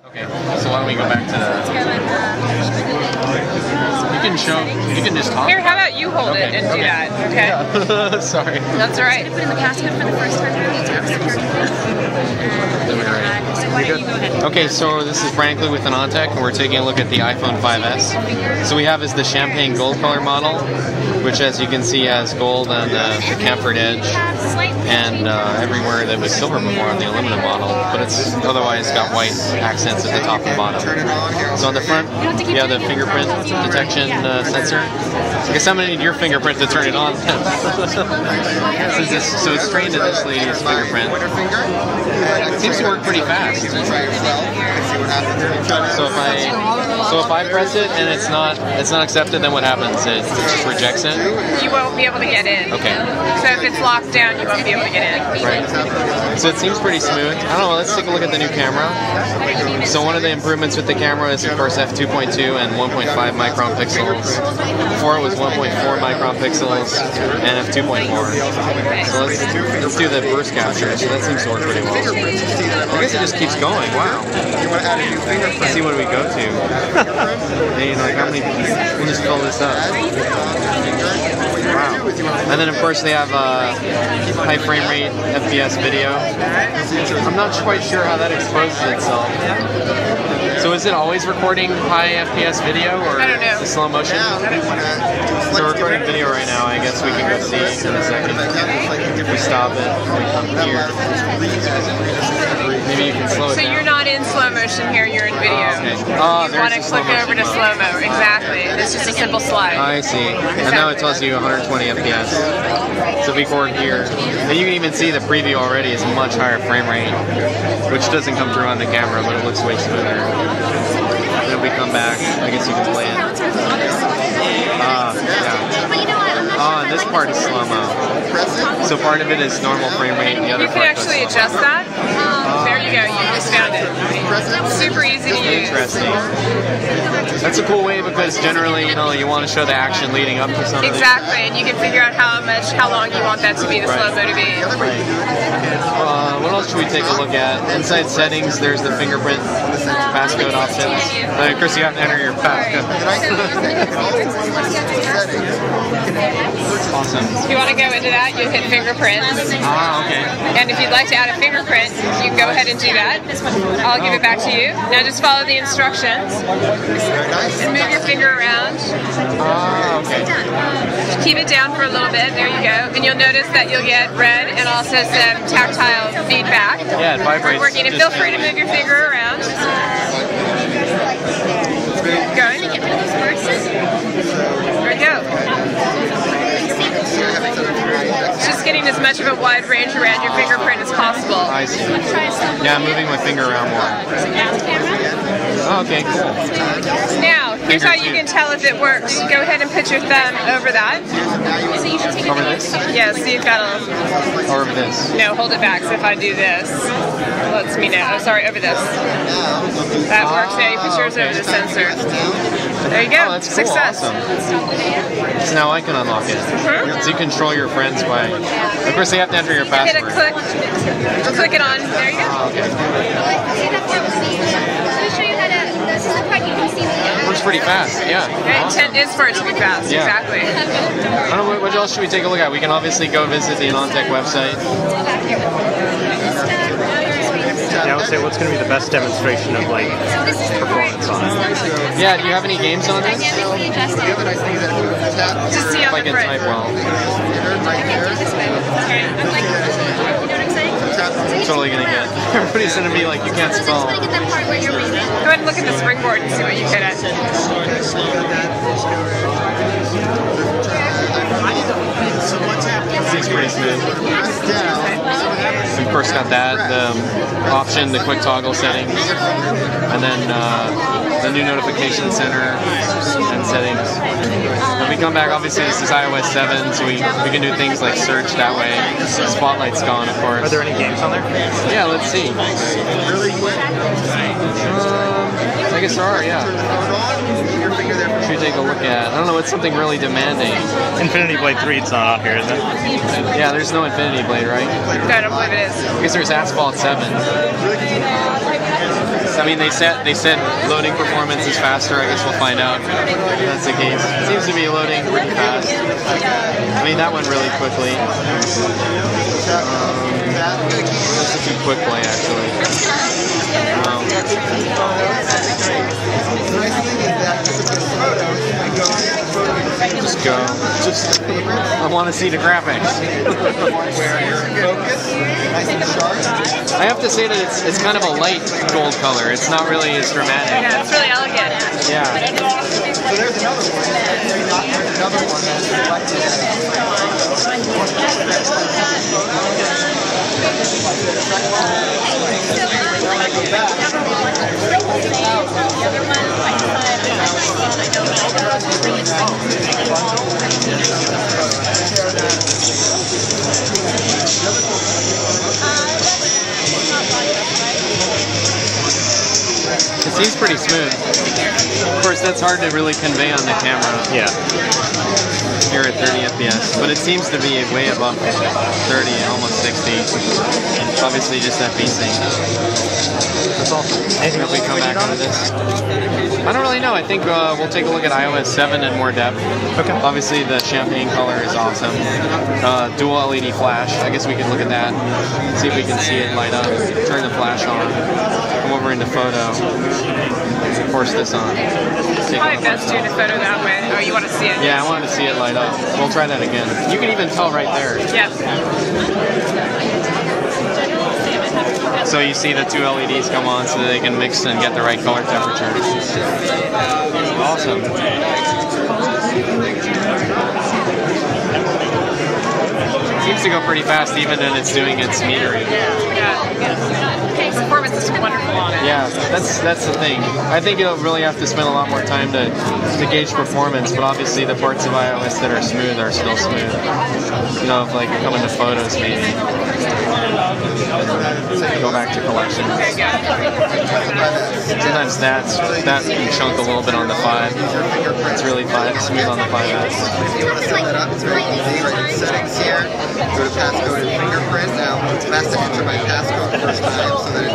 Okay, so why don't we go back to the... You can just talk. Here, how about you hold it and do that, okay? Yeah. Sorry. That's all right. Put in the passcode for the first time. Okay, so this is Franklin with Anantech, and we're taking a look at the iPhone 5S. So we have is the champagne gold color model, which as you can see has gold on the chamfered edge, and everywhere that was silver before on the aluminum model, but it's otherwise got white accents at the top and bottom. So on the front, you have the fingerprint detection sensor. I guess I'm going to need your fingerprint to turn it on. So it's trained in this lady's fingerprint. It seems to work pretty fast. So if I press it and it's not accepted, then what happens? It just rejects it? You won't be able to get in. Okay. So if it's locked down, you won't be able to get in. Right. So it seems pretty smooth. I don't know, let's take a look at the new camera. So one of the improvements with the camera is of course f2.2 and 1.5 micron pixels. Before it was 1.4 micron pixels and f2.4. So let's do the burst capture. So that seems to work pretty well. I guess it just keeps going. Wow. Let's see what we go to. Hey, like how many? We'll just fill this up. Wow. And then of course they have high frame rate FPS video. I'm not quite sure how that exposes itself. So is it always recording high FPS video, or I don't know. is it slow motion? So we're recording video right now. I guess we can go see in a second. If we stop it, we come here. Maybe you can slow it down. So you're not in slow motion here, you're in video. Okay. You want to click over to slow-mo. Exactly. It's just a simple slide. I see. And now it tells you 120 FPS. So if we record here, and you can even see the preview already is much higher frame rate, which doesn't come through on the camera, but it looks way smoother. Then if we come back, I guess you can play it. Yeah. And this part is slow-mo. So part of it is normal frame rate, and the other You can part actually adjust that. There you go, you just found it. Super easy to use. Interesting. That's a cool way because generally, you know, you want to show the action leading up to something. Exactly, and you can figure out how long you want that to be, the slow-mo to be. Right. What else should we take a look at? Inside settings, there's the fingerprint passcode options. But of course, you have to enter your passcode. Awesome. If you want to go into that, you hit fingerprint. Okay. And if you'd like to add a fingerprint, you can go ahead and do that. I'll give it back to you. Now just follow the instructions. And move your finger around. Okay. Keep it down for a little bit. There you go. And you'll notice that you'll get red and also some tactile feedback. Yeah, it vibrates. Working. And feel free to move your finger around. Good. There you go. It's just getting as much of a wide range around your fingerprint as possible. I see. Yeah, I'm moving my finger around more. Oh, okay, cool. Now, here's how you can tell if it works. Go ahead and put your thumb over that. Over this? Yeah, so you've got a... Or over this? No, hold it back. So if I do this, it lets me know. Oh, sorry, over this. That works. Now you put yours over the sensor. There you go. Oh, that's cool. Success. Awesome. So now I can unlock it. So you control your friends by... Of course, they have to enter your password. Hit a click. Click it on. There you go. Okay. Works pretty fast, yeah. The intent is for it to be fast, Yeah. exactly. I don't know, what else should we take a look at? We can obviously go visit the Anantech website. Yeah, I would say what's going to be the best demonstration of like performance on it? Yeah, do you have any games on this? Just see If on I the can front. type well. Totally gonna get. Everybody's gonna be like, you can't spell. Go ahead and look at the springboard and see what you hit at. Seems pretty smooth. Of course, got that, the option, the quick toggle settings, and then the new notification center and settings. When we come back, obviously this is iOS 7, so we can do things like search that way. Spotlight's gone, of course. Are there any games on there? Yeah, let's see. I guess there are, yeah. Should we take a look at? I don't know, it's something really demanding. Infinity Blade 3, it's not on here, is it? Yeah, there's no Infinity Blade, right? No, I don't believe it is. I guess there's Asphalt 7. I mean, they said loading performance is faster. I guess we'll find out if that's the case. It seems to be loading pretty fast. I mean, that went really quickly. This is a quick play, actually. Just go. I want to see the graphics. I have to say that it's kind of a light gold color. It's not really as dramatic. Yeah, it's really elegant. Yeah. So there's another one. Another one that's It seems pretty smooth. Of course, that's hard to really convey on the camera. Yeah. Here at 30 FPS, but it seems to be way above 30, almost 60. Obviously, just that V-sync. That's awesome. Anything else we come back into this? I don't really know. I think we'll take a look at iOS 7 in more depth. Okay. Obviously, the champagne color is awesome. Dual LED flash. I guess we could look at that. See if we can see it light up. Turn the flash on. Come over into photo. Force this on. It's probably best doing a photo that way. Oh, you want to see it? Yeah, I wanted to see it light up. We'll try that again. You can even tell right there. Yep. So you see the two LEDs come on so that they can mix and get the right color temperature. Awesome. It seems to go pretty fast even when it's doing its metering. Yeah. Performance is wonderful on it. Yeah, that's the thing. I think you'll really have to spend a lot more time to gauge performance, but obviously the parts of iOS that are smooth are still smooth. You know, if like you come into photos maybe. Go back to collection. Sometimes that can chunk a little bit on the 5. It's really smooth on the 5S. If you want to set that up, it's very easy. Right in settings here, go to passcode and fingerprint. Now, it has to enter my passcode first time so that it